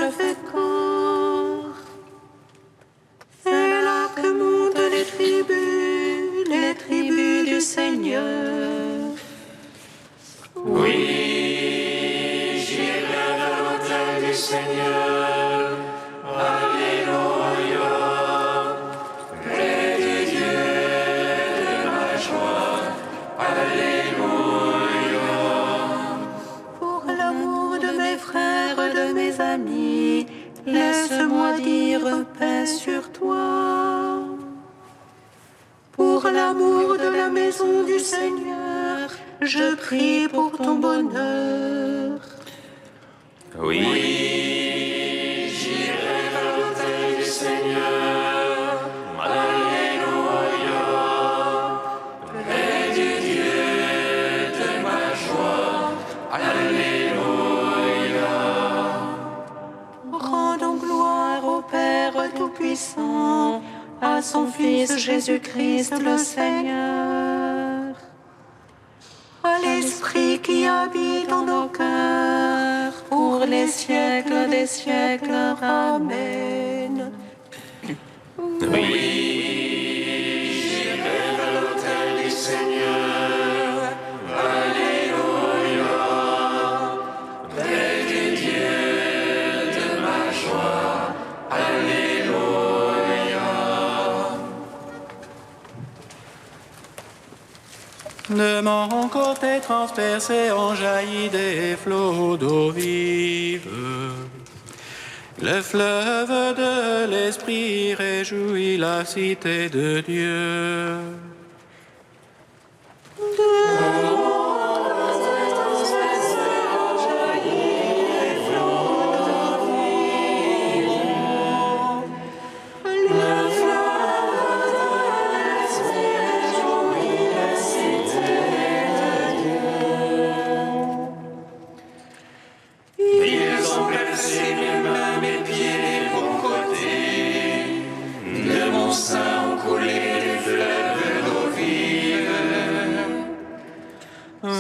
le fait corps. C'est là que montent les tribus du Seigneur. Oui, j'irai vers l'autel du Seigneur. Alléluia. Près du Dieu de ma joie. Alléluia. Pour l'amour de mes frères, de mes amis, laisse-moi dire paix sur toi. Pour l'amour de la maison du Seigneur, je prie pour ton bonheur. Oui, j'irai vers l'autel du Seigneur. Alléluia. Près du Dieu de ma joie. Alléluia. Rendons gloire au Père Tout-Puissant, à son Fils Jésus-Christ le Seigneur, à l'Esprit qui habite en nos cœurs, pour les siècles des siècles. Amen. Oui, j'irai vers l'autel du Seigneur. Alléluia. Près du Dieu de ma joie. Alléluia. De mon côté transpercé ont jailli des flots d'eau vive. Le fleuve de l'Esprit réjouit la cité de Dieu. Ils ont percé mes mains, mes pieds, les bons côtés. De mon sein ont coulé des fleuves d'eau vive.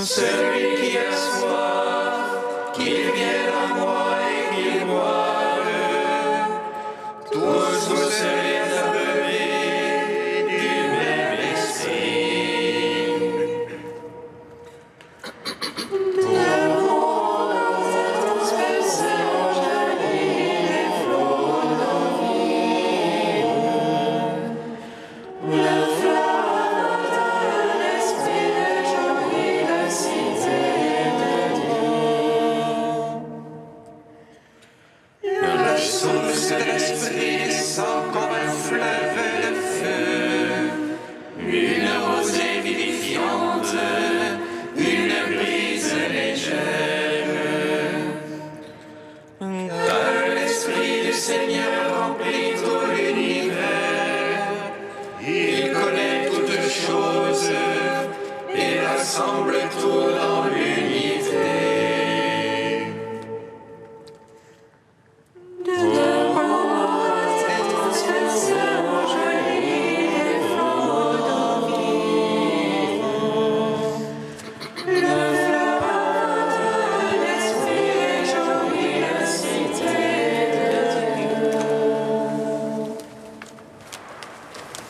Celui qui a soif, qu'il vienne à moi et qu'il boive. Tous vous serez abreuvés du même esprit. La source de l'esprit descend comme un fleuve de feu, une rosée vivifiante, une brise légère. Car l'esprit du Seigneur remplit tout l'univers, il connaît toutes choses et rassemble tout dans l'unité.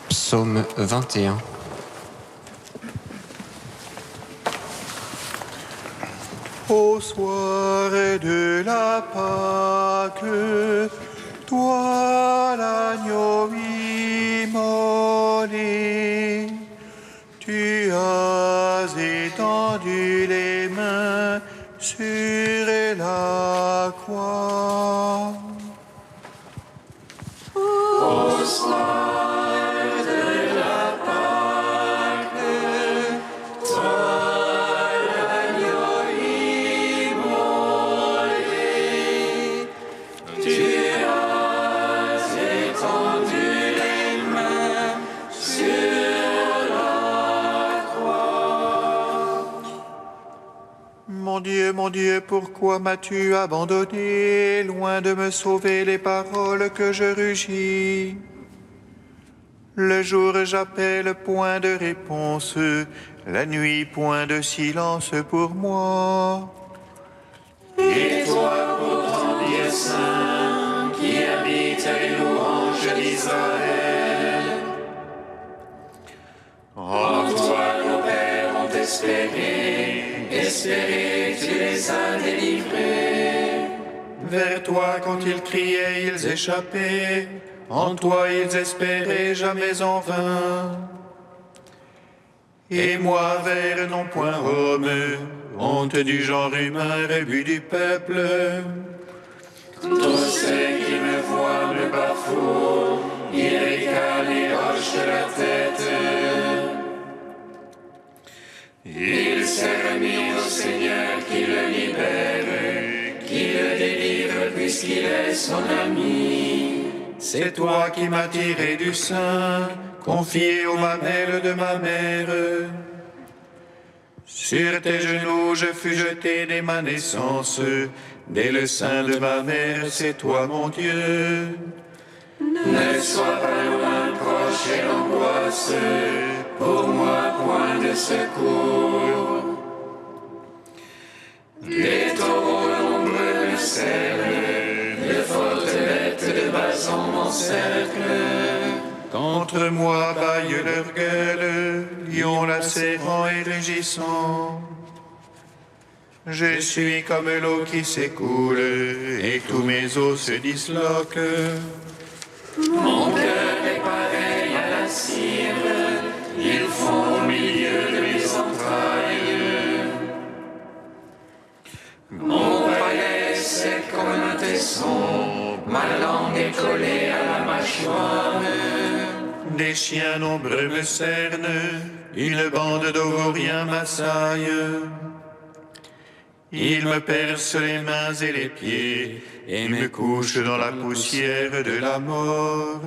Psaume 21. Au soir de la Pâque, toi l'agneau immolé, tu as étendu les mains sur la croix. Au soir de la Pâque, toi l'agneau immolé, tu as étendu les mains sur la croix. Mon Dieu, pourquoi m'as-tu abandonné, loin de me sauver les paroles que je rugis? Le jour j'appelle, point de réponse, la nuit, point de silence pour moi. Et toi, pourtant, Dieu saint, qui habite les louanges d'Israël. En toi, nos pères ont espéré, tu les as délivrés. Vers toi, quand ils criaient, ils échappaient. En toi, ils espéraient jamais en vain. Et moi, vers non point Rome, honte du genre humain, rebut du peuple. Tous ceux qui me voient me bafouent, ils récalent et hochent la tête. Il s'est remis au Seigneur qui le libère, qui le délivre puisqu'il est son ami. C'est toi qui m'as tiré du sein, confié aux mamelles de ma mère. Sur tes genoux je fus jeté dès ma naissance, dès le sein de ma mère, c'est toi mon Dieu. Ne sois pas loin, proche et l'angoisse, pour moi point de secours. Des taureaux nombreux me cernent, de fortes bêtes de Basan m'encerclent. Contre moi baille leur gueule, lion lacérant et rugissant. Je suis comme l'eau qui s'écoule, et tous mes os se disloquent. Mon cœur est pareil à la cire, il fond au milieu de mes entrailles. Mon palais est sec comme un tesson, ma langue est collée à la mâchoire. Des chiens nombreux me cernent, une bande d'Auvoriens m'assaille. Ils me percent les mains et les pieds, et me couchent dans la poussière de la mort.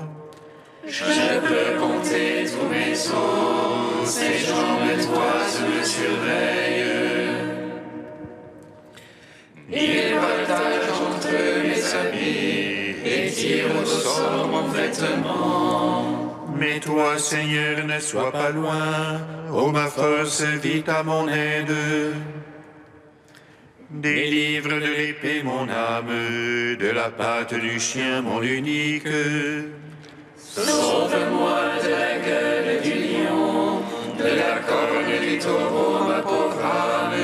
Je peux compter tous mes os, ces jambes toises me surveillent. Ils partagent entre eux mes habits, et tirent au sort mon vêtement. Mais toi, Seigneur, ne sois pas loin, ô ma force, vite à mon aide. Délivre de l'épée mon âme, de la patte du chien mon unique. Sauve-moi de la gueule du lion, de la corne du taureau, ma pauvre âme.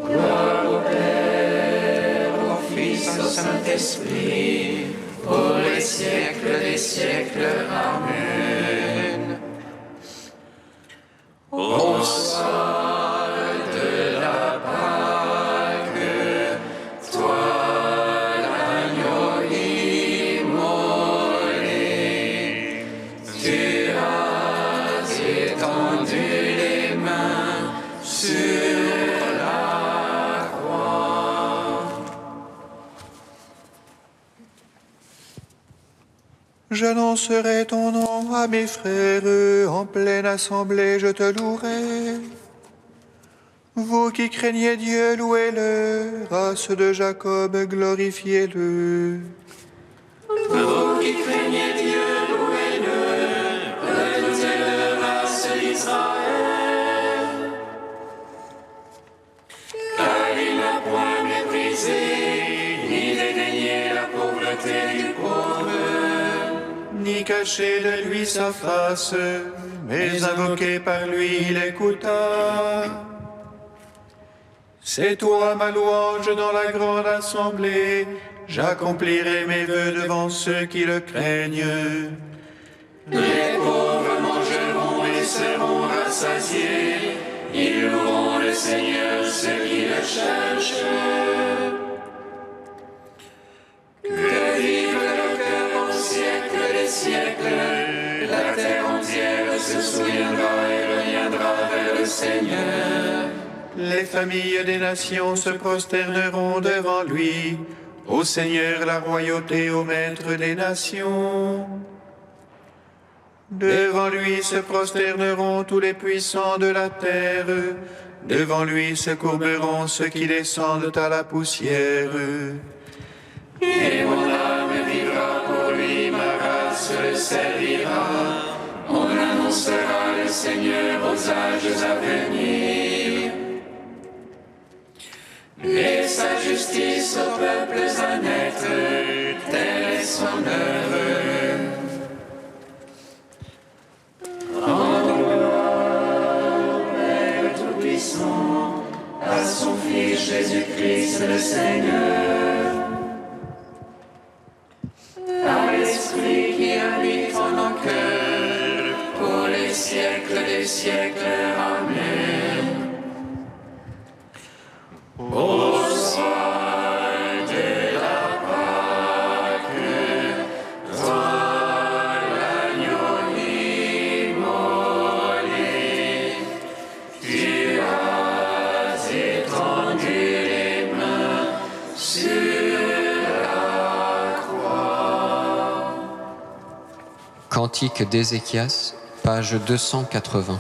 Gloire au Père, au Fils, au Saint-Esprit, pour les siècles des siècles. Amen. Au soir de la Pâque, toi, l'agneau immolé, tu as étendu les mains sur la croix. J'annoncerai ton nom à mes frères, en pleine assemblée je te louerai. Vous qui craignez Dieu, louez-le, race de Jacob, glorifiez-le. Vous qui craignez Dieu, louez-le, redoutez-le, race d'Israël. Car il n'a point méprisé, ni dédaigné la pauvreté du pauvre. Ni caché de lui sa face, mais invoqué par lui il écouta. C'est toi ma louange dans la grande assemblée, j'accomplirai mes vœux devant ceux qui le craignent. Les pauvres mangeront et seront rassasiés, ils loueront le Seigneur, ceux qui le cherchent. Que vive le cœur au siècle des siècles, la terre entière se souviendra et reviendra vers le Seigneur. Les familles des nations se prosterneront devant lui, au Seigneur la royauté, au Maître des nations. Devant lui se prosterneront tous les puissants de la terre, devant lui se courberont ceux qui descendent à la poussière. Et mon âme vivra pour lui, ma race le servira. On annoncera le Seigneur aux âges à venir. Et sa justice aux peuples à naître, telle est son œuvre. Rendons gloire au Père Tout-Puissant, à son Fils Jésus-Christ le Seigneur, à l'Esprit qui habite en nos cœurs, pour les siècles des siècles. Amen. Au soir de la Pâque, toi, l'agneau immolé, tu as étendu les mains sur la croix. Cantique d'Ézéchias, page 280.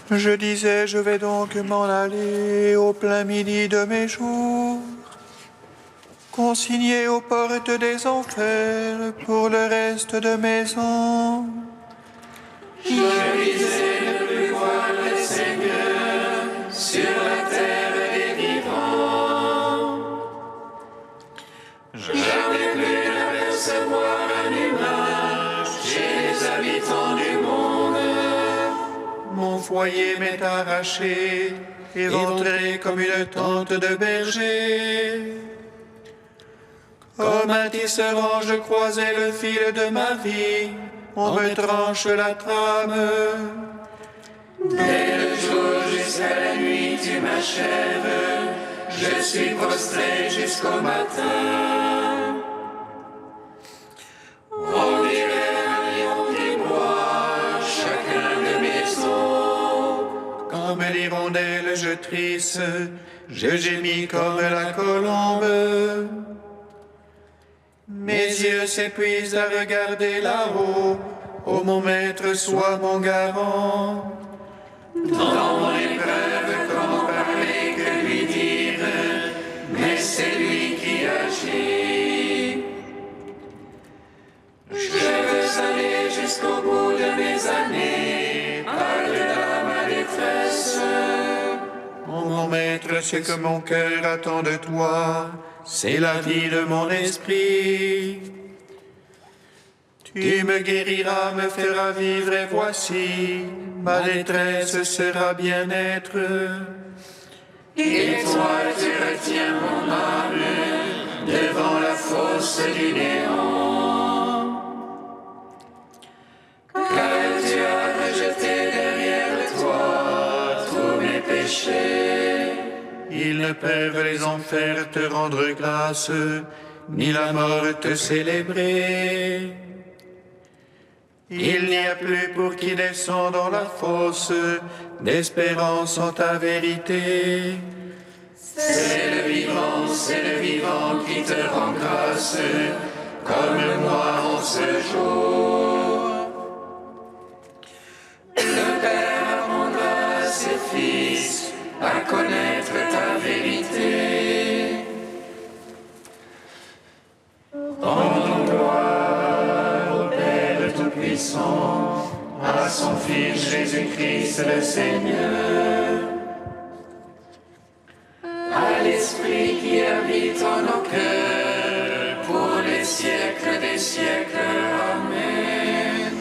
Je disais, je vais donc m'en aller au plein midi de mes jours, consigné aux portes des enfers pour le reste de mes ans. Je disais ne plus voir le Seigneur sur la terre des vivants. Jamais plus n'apercevoir un humain chez les habitants du monde. Mon foyer m'est arraché, éventré comme une tente de berger. Comme un tisserand, je croisais le fil de ma vie, on me tranche la trame. Dès le jour jusqu'à la nuit, tu m'achèves, je suis prostré jusqu'au matin. On dirait un lion qui boit chacun de mes os. Comme l'hirondelle je trisse, je gémis comme la colombe. Mes yeux s'épuisent à regarder là-haut, ô mon maître, sois mon garant. Dans mon épreuve, comment parler, que lui dire, mais c'est lui qui agit. Je veux aller jusqu'au bout de mes années, par-delà ma détresse. Ô mon maître, ce que mon cœur attend de toi, c'est la vie de mon esprit. Tu me guériras, me feras vivre, et voici, ma détresse sera bien-être. Et toi, tu retiens mon âme devant la fosse du néant. Car tu as rejeté derrière toi tous mes péchés. Ils ne peuvent les enfers te rendre grâce, ni la mort te célébrer. Il n'y a plus pour qui descend dans la fosse d'espérance en ta vérité. C'est le vivant qui te rend grâce, comme moi en ce jour. Le Père apprendra à ses fils à connaître ta vérité. Rendons gloire au Père Tout-Puissant, à son Fils Jésus-Christ le Seigneur, à l'Esprit qui habite en nos cœurs, pour les siècles des siècles. Amen.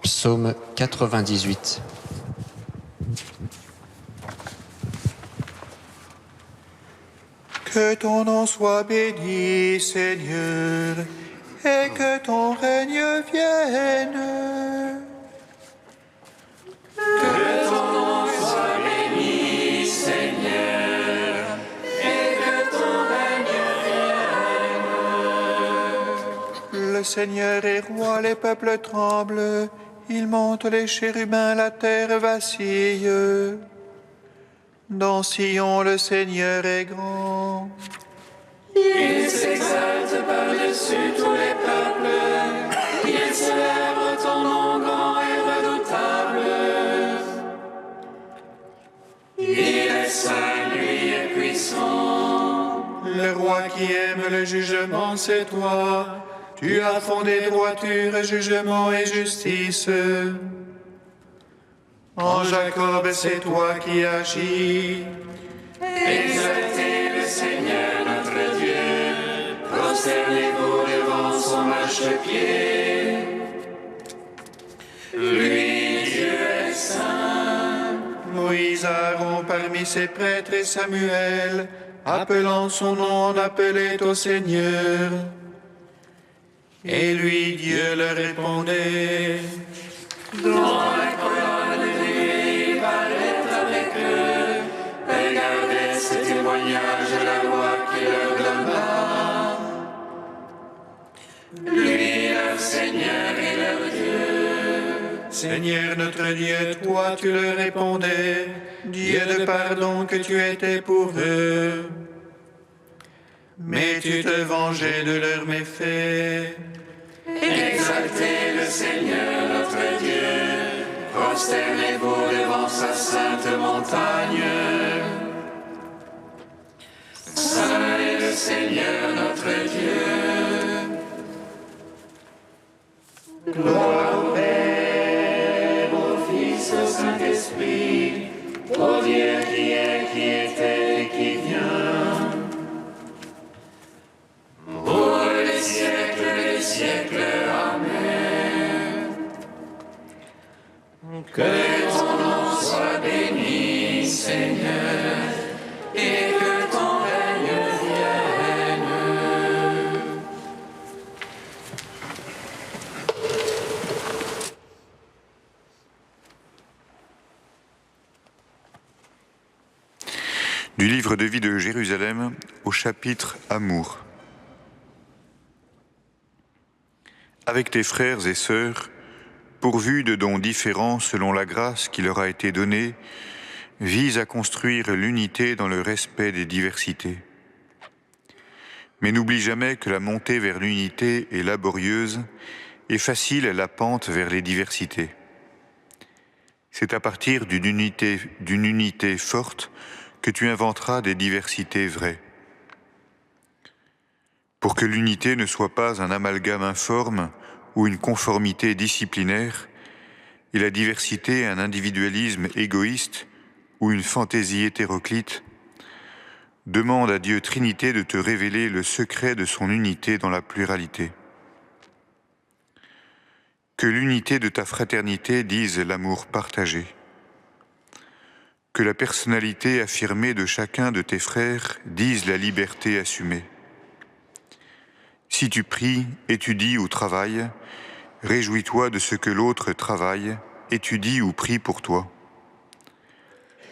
Psaume 98. Que ton nom soit béni, Seigneur, et que ton règne vienne. Que ton nom soit béni, Seigneur, et que ton règne vienne. Le Seigneur est roi, les peuples tremblent, il monte les chérubins, la terre vacille. Dans Sion, le Seigneur est grand. Il s'exalte par-dessus tous les peuples, il célèbre ton nom grand et redoutable. Il est saint, lui est puissant. Le roi qui aime le jugement, c'est toi. Tu as fondé droiture, jugement et justice. En Jacob, c'est toi qui agis. Exaltez le Seigneur notre Dieu, prosternez-vous devant son marchepied. Lui, Dieu est saint. Moïse, Aaron parmi ses prêtres et Samuel, appelant son nom, en appelait au Seigneur. Et lui, Dieu leur répondait. Dans la colonne de nuit, il paraît avec eux. Regardez ce témoignage de la loi qu'il leur donna. Lui, leur Seigneur et leur Dieu. Seigneur notre Dieu, toi tu leur répondais, Dieu de pardon que tu étais pour eux. Mais tu te vengeais de leurs méfaits. Exaltez le Seigneur notre Dieu, prosternez-vous devant sa sainte montagne. Saint est le Seigneur notre Dieu. Gloire au Père, au Fils, au Saint-Esprit, au Dieu qui est, qui était et qui vient. Pour les siècles des siècles, Amen. Que ton nom soit béni, Seigneur, et que ton règne vienne. Du livre de vie de Jérusalem au chapitre Amour. Avec tes frères et sœurs, pourvus de dons différents selon la grâce qui leur a été donnée, vise à construire l'unité dans le respect des diversités. Mais n'oublie jamais que la montée vers l'unité est laborieuse et facile la pente vers les diversités. C'est à partir d'une unité forte que tu inventeras des diversités vraies. Pour que l'unité ne soit pas un amalgame informe ou une conformité disciplinaire, et la diversité un individualisme égoïste ou une fantaisie hétéroclite, demande à Dieu Trinité de te révéler le secret de son unité dans la pluralité. Que l'unité de ta fraternité dise l'amour partagé. Que la personnalité affirmée de chacun de tes frères dise la liberté assumée. Si tu pries, étudies ou travailles, réjouis-toi de ce que l'autre travaille, étudie ou prie pour toi.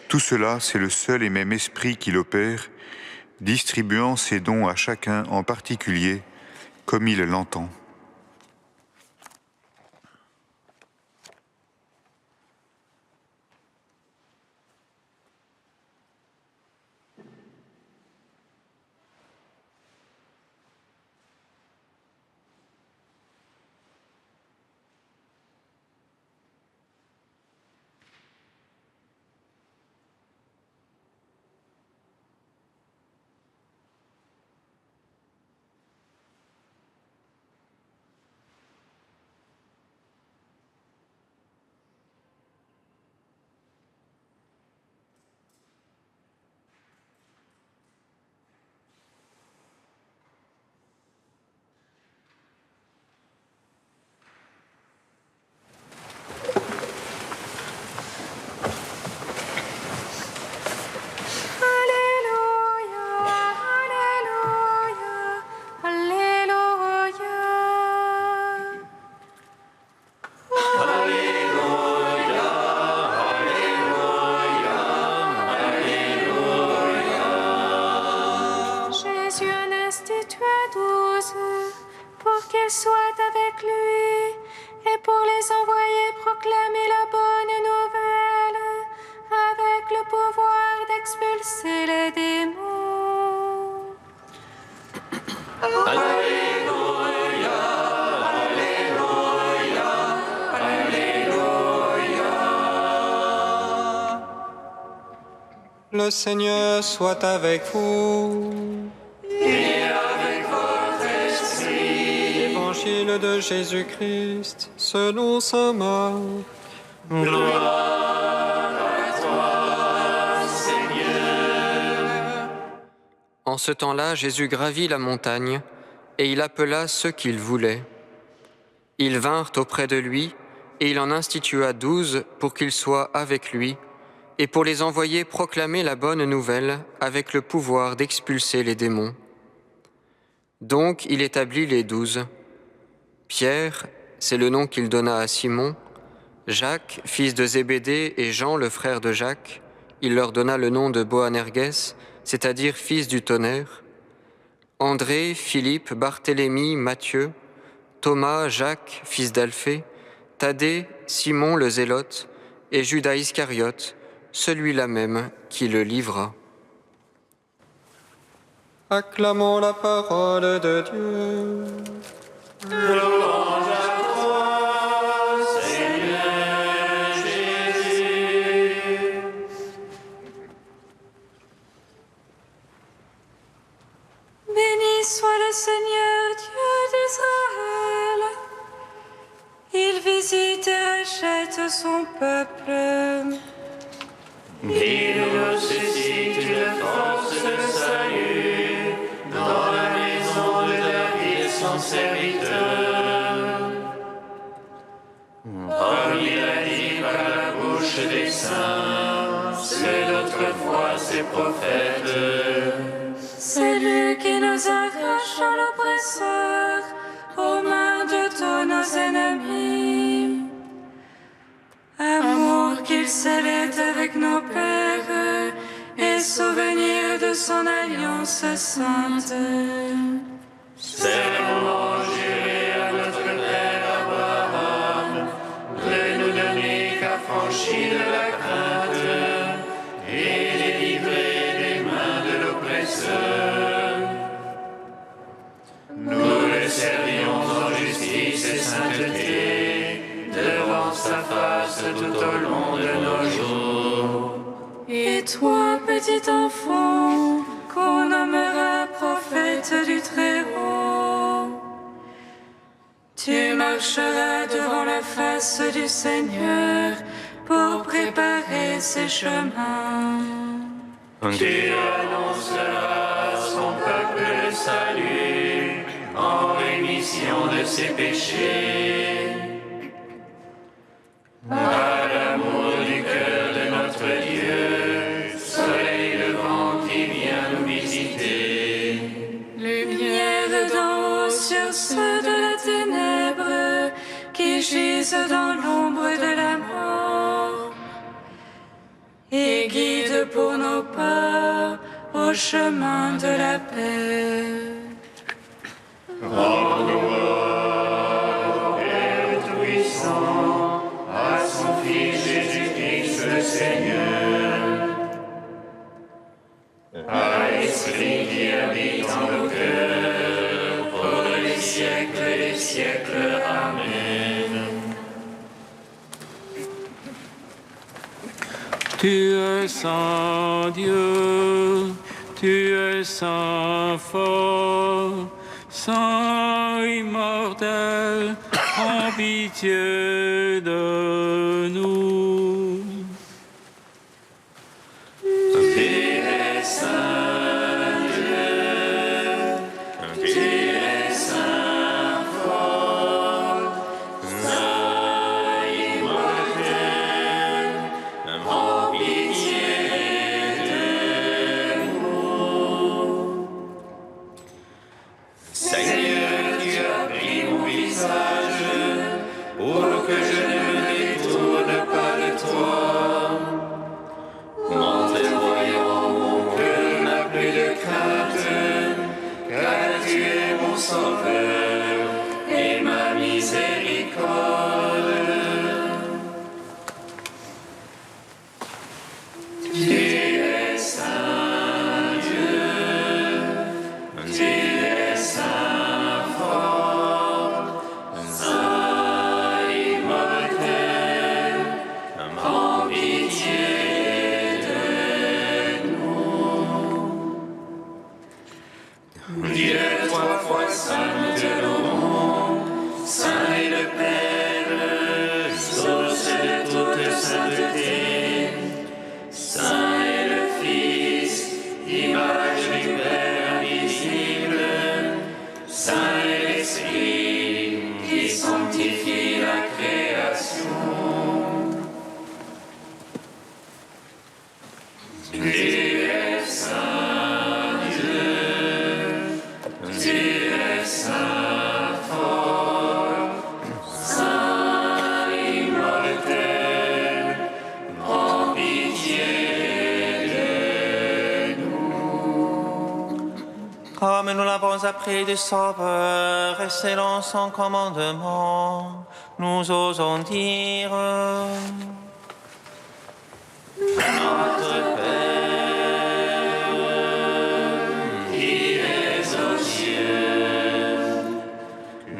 Tout cela, c'est le seul et même esprit qui l'opère, distribuant ses dons à chacun en particulier, comme il l'entend. Soit avec lui, et pour les envoyer proclamer la bonne nouvelle, avec le pouvoir d'expulser les démons. Alléluia, Alléluia, Alléluia. Le Seigneur soit avec vous. Évangile de Jésus-Christ, selon saint Marc. Gloire En ce temps-là, Jésus gravit la montagne, et il appela ceux qu'il voulait. Ils vinrent auprès de lui, et il en institua 12 pour qu'ils soient avec lui, et pour les envoyer proclamer la bonne nouvelle avec le pouvoir d'expulser les démons. Donc il établit les 12. Pierre, c'est le nom qu'il donna à Simon, Jacques, fils de Zébédée, et Jean, le frère de Jacques, il leur donna le nom de Boanerges, c'est-à-dire fils du tonnerre, André, Philippe, Barthélemy, Matthieu, Thomas, Jacques, fils d'Alphée, Thaddée, Simon le Zélote, et Judas Iscariote, celui-là même qui le livra. Acclamons la parole de Dieu. Louange à toi, Seigneur Jésus. Béni soit le Seigneur, Dieu d'Israël. Il visite et rachète son peuple. Il nous suscite une force de salut dans la maison de David, son serviteur. Comme il a dit par la bouche des saints, ceux d'autrefois ses prophètes. C'est lui qui nous arrache à l'oppresseur, aux mains de tous nos ennemis. Amour qu'il scellait avec nos pères, et souvenir de son alliance sainte. Serment juré à notre père Abraham, de nous donner qu'affranchis de la crainte, et délivrer des mains de l'oppresseur. Nous le servions en justice et sainteté, devant sa face tout au long de nos jours. Et toi, petit enfant, qu'on nommera prophète du Très-Haut, tu marcheras devant la face du Seigneur pour préparer ses chemins. Tu annonceras à son peuple le salut en rémission de ses péchés. Par l'amour du cœur de notre Dieu, soleil levant qui vient nous visiter. Lumière d'en haut sur ceux de la ténèbre qui gisent dans l'ombre de la mort. Et guide pour nos pas au chemin de la paix. En gloire au Père Tout-Puissant, à son Fils Jésus-Christ le Seigneur, à l'Esprit qui habite en nos cœurs, pour les siècles des siècles. Amen. Tu es saint Dieu, tu es saint fort, saint immortel, en pitié de nous. Tu es saint Dieu, tu es saint fort, saint immortel, en pitié de nous. Seigneur, tu as pris mon visage pour que je ne me détourne pas Ayant appris du Sauveur, excellent son commandement, nous osons dire: Notre Père, qui es aux cieux,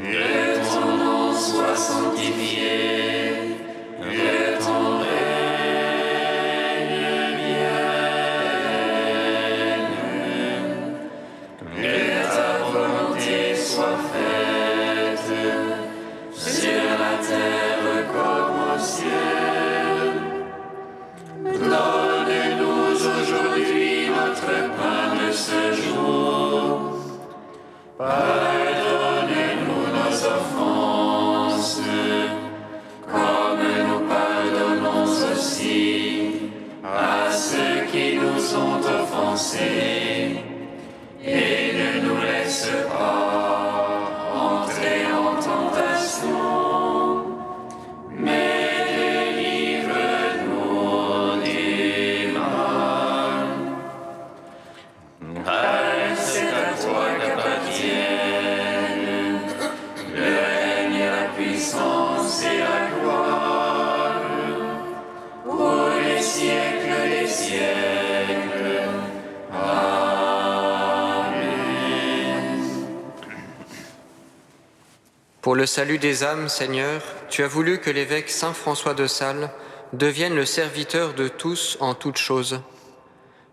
que ton nom soit sanctifié, que ton règne vienne, que ta volonté soit faite sur la terre comme au ciel. Donne-nous aujourd'hui notre pain de ce jour. Pardonne-nous nos offenses, comme nous pardonnons aussi à ceux qui nous ont offensés. Et ne nous laisse pas entrer en tentation, mais délivre-nous du mal. Car c'est à toi qu'appartiennent le règne, la puissance et la gloire pour les siècles des siècles. Pour le salut des âmes, Seigneur, tu as voulu que l'évêque Saint François de Sales devienne le serviteur de tous en toutes choses.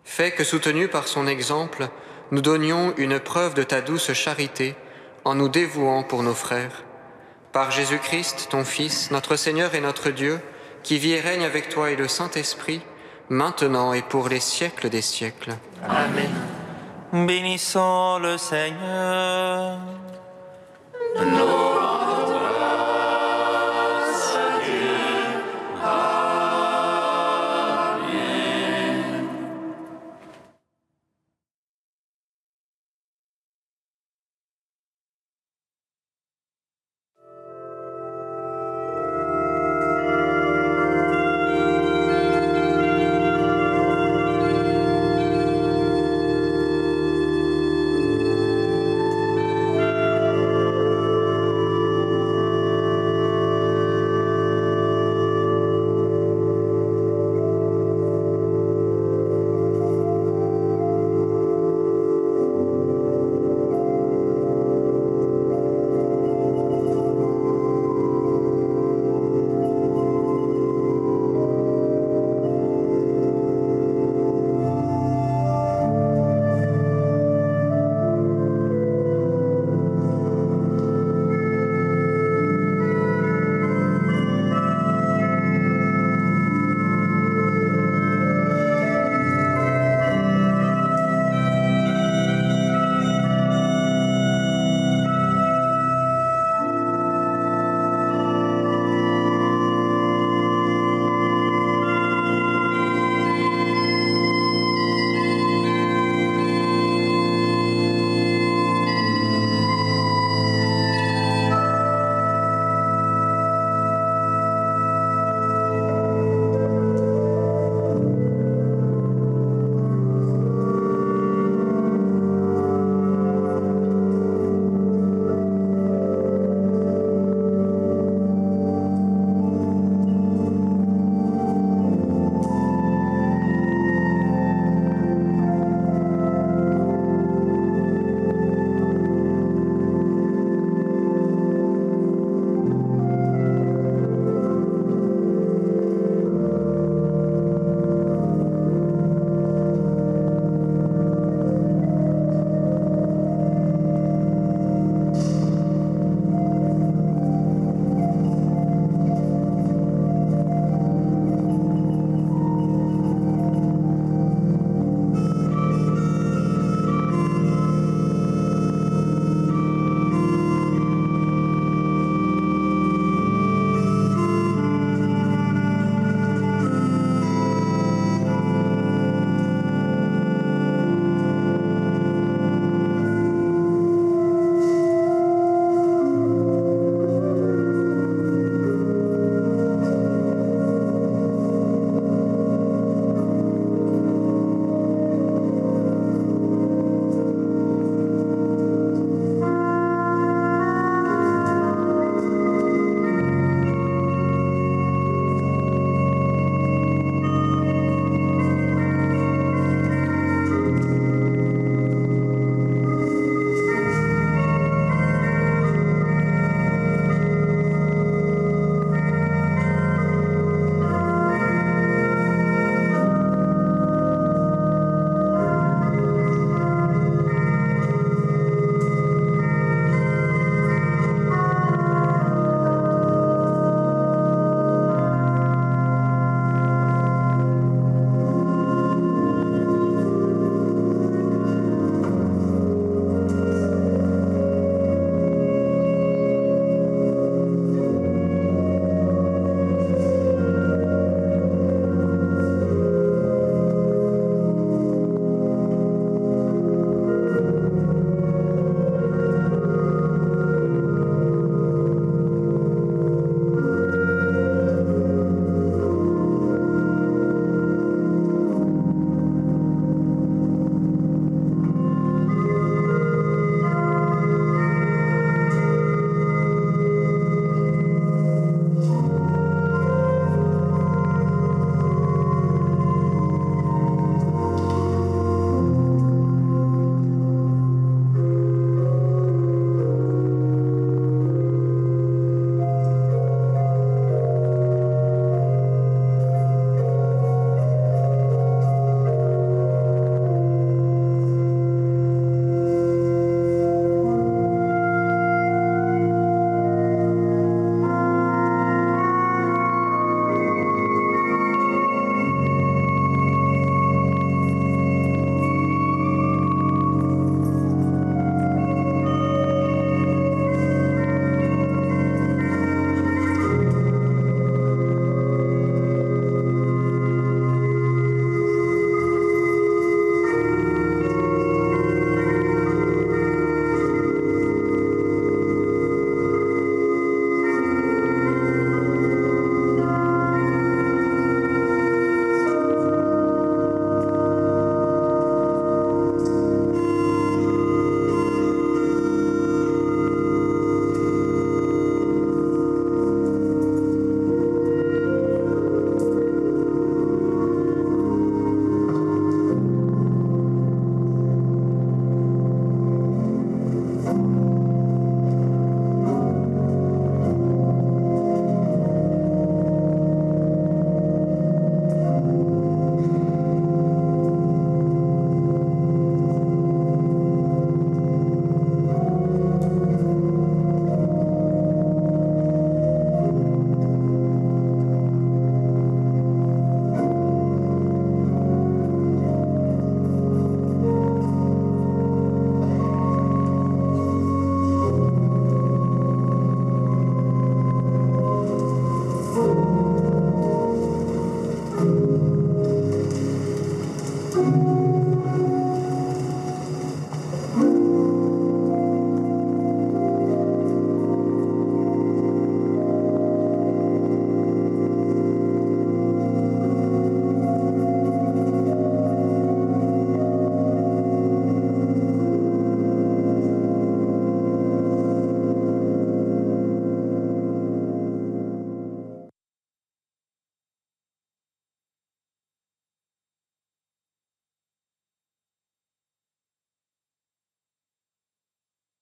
Fais que, soutenus par son exemple, nous donnions une preuve de ta douce charité en nous dévouant pour nos frères. Par Jésus-Christ, ton Fils, notre Seigneur et notre Dieu, qui vit et règne avec toi et le Saint-Esprit, maintenant et pour les siècles des siècles. Amen. Bénissons le Seigneur.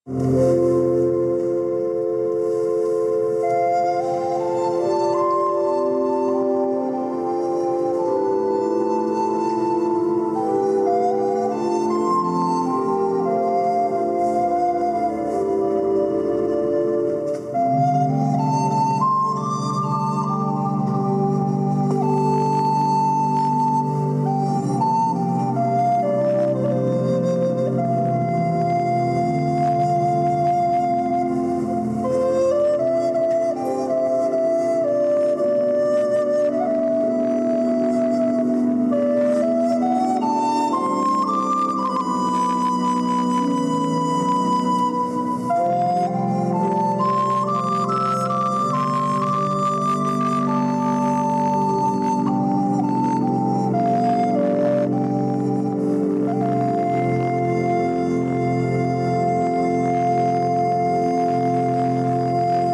Amen.